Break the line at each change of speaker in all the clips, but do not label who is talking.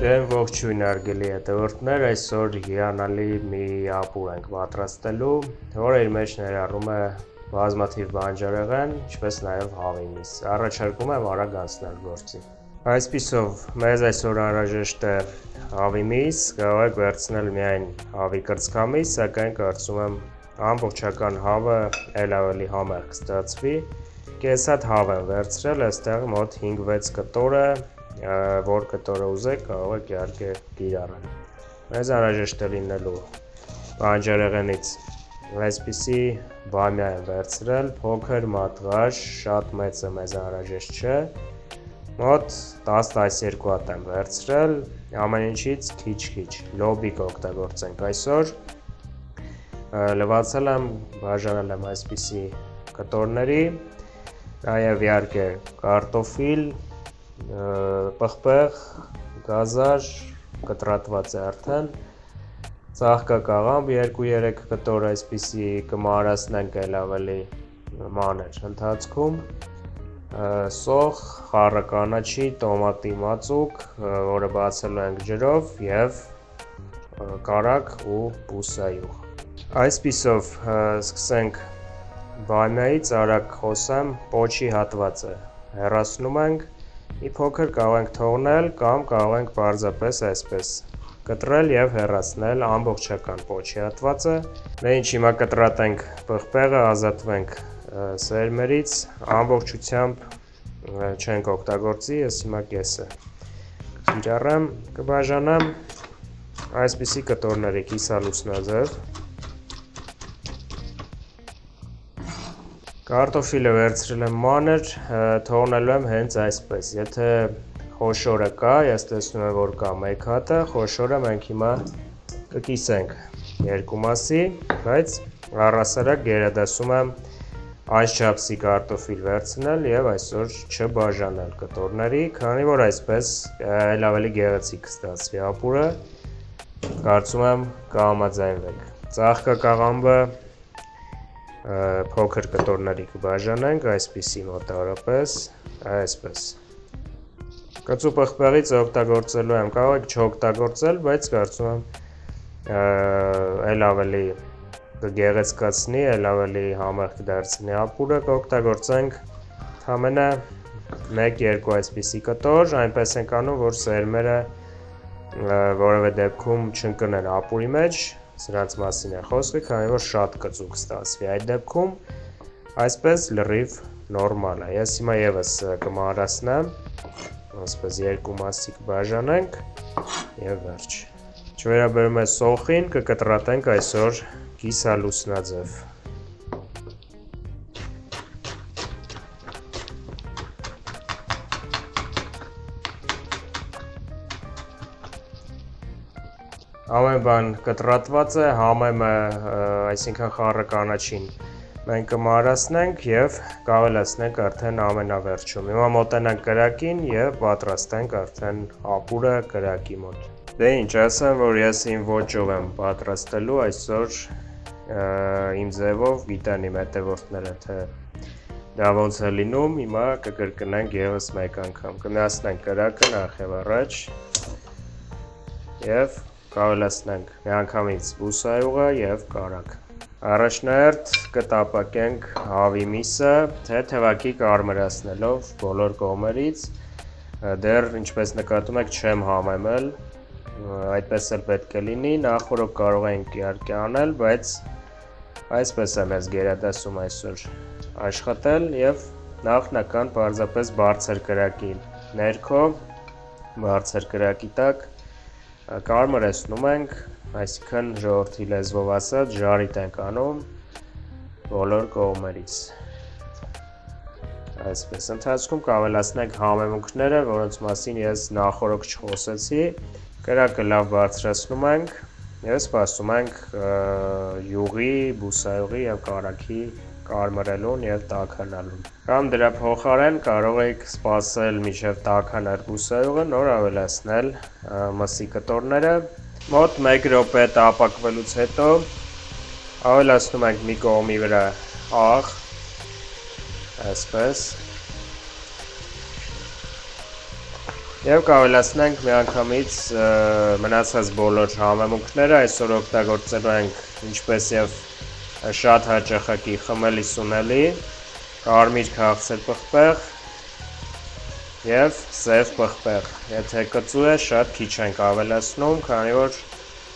Ողջույն արգելի հետևորդներ, այսօր հիանալի մի ապուր ենք պատրաստելու, որը իր մեջ ներառում է բազմաթիվ բանջարեղեն, ինչպես նաև հավի միս։ Առաջարկում եմ արագ անցնել գործի։ Այսպիսով, մեզ այսօր անհրաժեշտ է հավի միս, կարող եք վերցնել միայն հավի կրծքամիս, սակայն կարծում եմ ամբողջական հավը էլ ավելի համեղ կստացվի։ Կես հատ հավ եմ վերցրել, այստեղ մոտ 5-6 կտոր է, որ կտորը ուզեք կարող եք իհարկե կիրառել։ Մեզ անհրաժեշտ է լինելու բանջարեղենից այսպիսի բամյա եմ վերցրել, փոքր մատղաշ, շատ մեծը մեզ անհրաժեշտ չէ, մոտ 10-12 հատ եմ վերցրել, ամեն ինչից քիչ-քիչ, լոբիկ օգտագործենք այսօր, լվացել եմ, բաժանել եմ այսպիսի կտորների, նաև իհարկե կարտոֆիլ, պղպեղ, գազար, կտրատված է արդեն, ծաղկակաղամբ 2-3 կտոր այսպիսի կմարասնենք էլ ավելի մանր ընթացքում, սոխ, խառը կանաչի, տոմատի մածուկ, որը բացելու ենք ջրով և կարագ ու բուսայուղ։ Այսպիսով սկսենք բամյայից արագ խոսեմ, պոչի հատվածը հեռացնում ենք, մի փոքր կարող ենք թողնել կամ կարող ենք պարզապես այսպես կտրել և հեռացնել ամբողջական պոչի հատվածը։ Դե ինչ հիմա կտրատենք պղպեղը, ազատվենք սերմերից, ամբողջությամբ չենք օգտագործի, ես հիմա կեսը կիրառեմ, կբաժանեմ այսպիսի կտորների կիսալուսնաձև։ Կարտոֆիլը վերցրել եմ մանր, թողնելու եմ հենց այսպես, եթե խոշորը կա, ես տեսնում եմ, որ կա մեկ հատը, խոշորը մենք հիմա կկիսենք երկու մասի, բայց առհասարակ գերադասում եմ անչափսի կարտոֆիլ վերցնել և այսօր չբաժանել կտորների, քանի որ այսպես էլ ավելի գեղեցիկ կստացվի ապուրը, կարծում եմ կհամաձայնվեք։ Ծաղկակաղամբը փոքր կտորների կբաժանենք, այսպիսի մոտավորապես, այսպես։ Կծու պղպեղից օգտագործելու եմ, կարող եք չօգտագործել, բայց կարծում եմ էլ ավելի կգեղեցկացնի, էլ ավելի համեղ կդարձնի ապուրը, կօգտագործենք ընդամենը 1-2 այսպիսի կտոր, այնպես ենք անում, որ սերմերը որևէ դեպքում չընկնեն ապուրի մեջ, սրանց մասին է խոսքը, քանի որ շատ կծու կստացվի այդ դեպքում, այսպես լրիվ նորմալ է։ Ես հիմա ևս կմարասնեմ, այսպես երկու մասի կբաժանենք և վերջ։ Չվերաբերում է սոխին, կկտրատենք այսօր կիսալուսնաձև։ Ամեն բան կտրատված է, համեմը, այսինքն խառը կանաչին մենք կմարասնենք և կավելացնենք արդեն ամենավերջում։ Հիմա մոտենանք կրակին և պատրաստենք արդեն ապուրը կրակի մոտ։ Դե ինչ, ասեմ, որ ես իմ ոճով եմ պատրաստելու այսօր իմ ձևով, գիտեն իմ հետևորդները, թե դա ոնց է լինում, հիմա կկրկնենք ևս մեկ անգամ։ Կմիացնենք կրակը նախ և առաջ և կավելացնենք միանգամից բուսայուղը և կարագ։ Առաջնահերթ կտապակենք հավի միսը, թեթևակի կարմրացնելով բոլոր կողմերից, դեռ ինչպես նկատում եք չեմ համեմել, այդպես էլ պետք է լինի, նախորդ կարող ենք իհարկե անել, բայց այսպես է մեզ գերադասում այսօր աշխատել և նախնական պարզապես բարձր կրակի ներքո, բարձր կրակի տակ կարմրեցնում ենք, այսինքն ժողովրդի լեզվով ասած ժարիտ ենք անում բոլոր կողմերից։ Այսպես ընթացքում կավելացնենք համեմունքները, որոնց մասին ես նախորդ չխոսեցի, կրակը լավ բարձրացնում ենք և սպասում ենք յուղի, բուսայուղի և կարագի կարմրելուն և տաքանալուն։ Կամ դրա փոխարեն կարող եք սպասել մինչև տաքանար բուսայուղը, նոր ավելացնել մսի կտորները։ Մոտ 1 րոպե տապակվելուց հետո ավելացնում ենք մի կողմի վրա աղ, այսպես, Եվ կավելացնենք միանգամից մնացած բոլոր համեմունքները, այսօր օգտագործելու ենք ինչպես եւ շատ հաճախակի խմելի սունելի, կարմիր քաղցր պղպեղ եւ սև պղպեղ։ Եթե կծու է, շատ քիչ ենք ավելացնում, քանի որ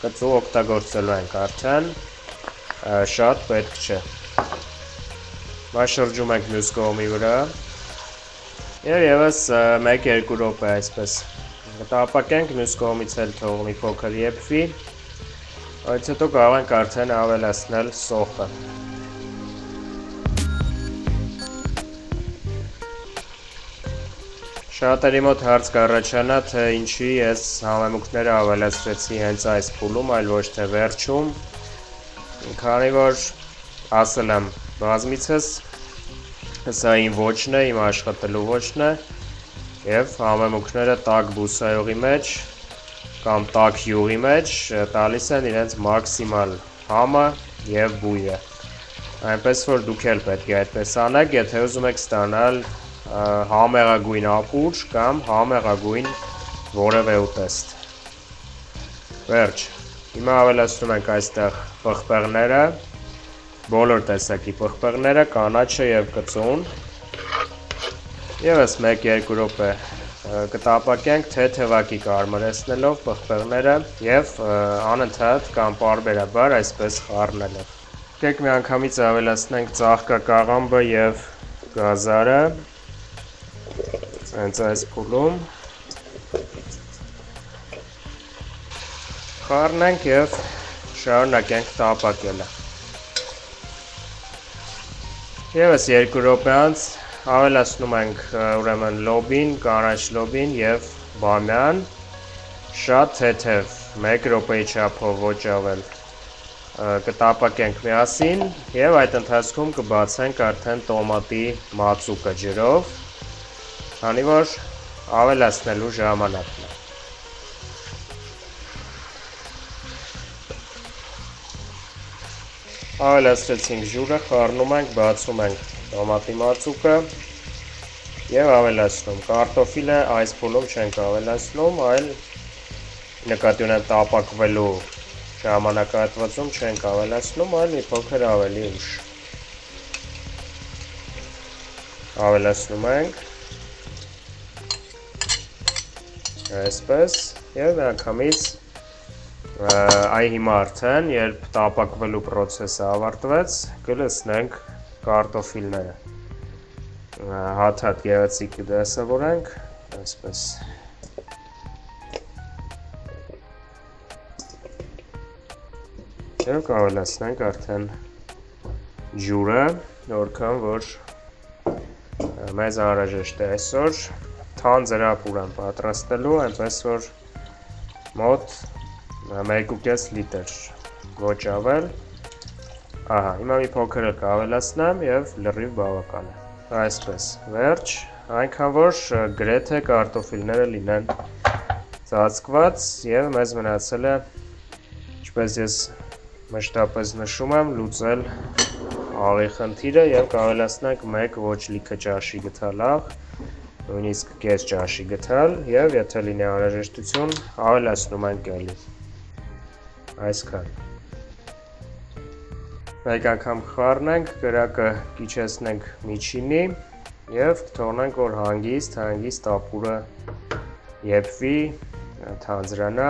կծու օգտագործելու ենք արդեն, շատ պետք չէ։ Մաշրջում ենք մյուս կողմի վրա եւ եւս 1-2 րոպե այսպես կտապակենք, մյուս կողմից էլ թող մի փոքր եփվի, այդ հետո կարող ենք արդեն ավելացնել սոխը։ Շատերի մոտ հարց կառաջանա, թե ինչի ես համեմունքները ավելացրեցի հենց այս փուլում, այլ ոչ թե վերջում, քանի որ ասել եմ բազմիցս, սա իմ ոճն է, իմ աշխատելու ոճն է, եւ համեմունքները տաք բուսայողի մեջ կամ տաք յուղի մեջ տալիս են իրենց մաքսիմալ համը եւ բույրը։ Այնպես որ դուք էլ պետք է այդպես անեք, եթե ուզում եք ստանալ համեղագույն ապուր կամ համեղագույն որևէ ուտեստ։ Վերջ, հիմա ավելացնում ենք այստեղ պղպեղները, բոլոր տեսակի պղպեղները, կանաչը եւ կծուն։ Եվս 1-2 րոպե կտապակենք թեթևակի կարմրեցնելով պղպեղները եւ անընդհատ կամ պարբերաբար այսպես խառնելով։ Եկեք միանգամից ավելացնենք ծաղկակաղամբը եւ գազարը։ Հենց այս փուլում խառնենք եւ շարունակենք տապակելը։ Եվս 2 րոպե անց ավելացնում ենք ուրեմն լոբին, կանաչ լոբին եւ բամյան, շատ թեթև 1 րոպեի չափով ոչ ավել կտապակենք միասին եւ այդ ընթացքում կբացենք արդեն տոմատի մածուկը ջրով, քանի որ ավելացնելու ժամանակն է։ Ավելացրեցինք ջուրը, խառնում ենք, բացում ենք տոմատի մածուկը եւ ավելացնում։ Կարտոֆիլը այս փուլում չենք ավելացնում, այլ նկատի ունեմ տապակվելու ժամանակահատվածում չենք ավելացնում, այլ մի փոքր ավելի ուշ։ Ավելացնում ենք այսպես եւ միանգամից այ հիմա արդեն երբ տապակվելու process-ը ավարտվեց, կլցնենք կարտոֆիլները։ Հատ-հատ գեղեցիկ դասավորենք, այսպես։ Եվ կավելացնենք արդեն ջուրը, որքան որ մեզ անհրաժեշտ է այսօր թանձր ապուր եմ պատրաստելու, այնպես որ մոտ 1.5 լիտր ոչ ավել։ Ահա, հիմա մի փոքր կավելացնեմ եւ լրիվ բավական է։ Այսպես, վերջ, այնքան որ գրեթե կարտոֆիլները լինեն ծածկված եւ մեզ մնացել է, ինչպես ես մշտապես նշում եմ, լուծել աղի խնդիրը եւ կավելացնենք 1 ոչ լիքը ճաշի գթալ աղ, նույնիսկ կես ճաշի գթալ եւ եթե լինի անհրաժեշտություն ավելացնում ենք էլի։ Այսքան։ Մեկ անգամ խառնենք, կրակը կիչեցնենք միջինի եւ թողնենք որ հանգիստ ապուրը եփվի, թանձրանա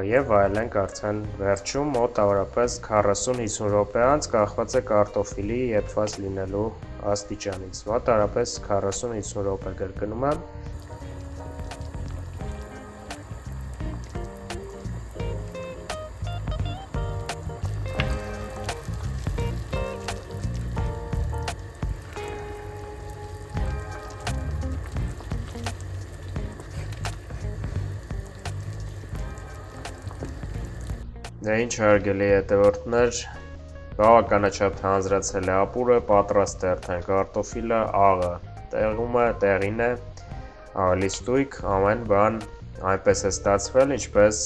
եւ վայելենք արդեն վերջում մոտավորապես 40-50 րոպե անց կախված է կարտոֆիլի եփված լինելու աստիճանից։ Մոտավորապես 40-50 րոպե կրկնում եմ։ Դե ինչ հարգելի հետևորդներ, բավականաչափ թանձրացել է ապուրը, պատրաստ է արդեն կարտոֆիլը, աղը տեղում է, տեղին է, ավելի ստույգ, ամեն բան այնպես է ստացվել, ինչպես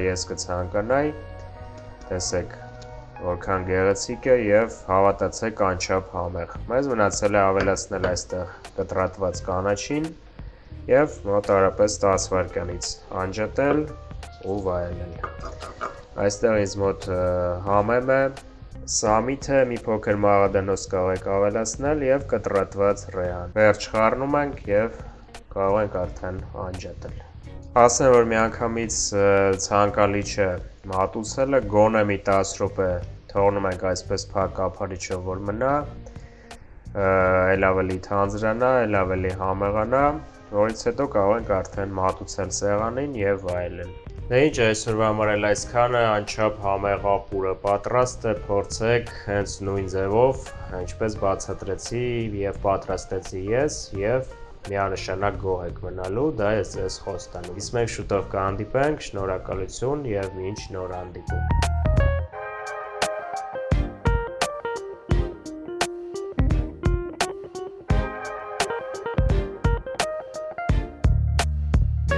ես կցանկանայի, տեսեք որքան գեղեցիկ է եւ հավատացեք անչափ համեղ։ Մեզ մնացել է ավելացնել այստեղ կտրատված կանաչին և մոտարապես 10 վայրկյանից անջատել ու վայելել։ Այստեղ ինձ մոտ համեմ է, սամիթը մի փոքր մաղադանոց կարող եք ավելացնել և կտրատված ռեան։ Վերջ խառնում ենք և կարող ենք արդեն անջատել։ Ասեմ, որ միանգամից ցանկալի չէ մատուցելը, գոնե մի 10 րոպե թողնում ենք այսպես փակ կափարիչով, որ մնա, էլ ավելի թանձրանա, էլ ավելի համեղանա, որից հետո կարող ենք արդեն մատուցել սեղանին և վայելել։ Դե ինչ, այսօրվա համար էլ այսքանը, անչափ համեղ ապուրը պատրաստ է, փորձեք հենց նույն ձևով, ինչպես բացատրեցի և պատրաստեցի ես, և միանշանակ գոհ եք մնալու, դա ես ձեզ խոստանում։ Իսկ մենք շուտով կհանդիպենք, շնորհակալություն և մինչ նոր հանդիպում։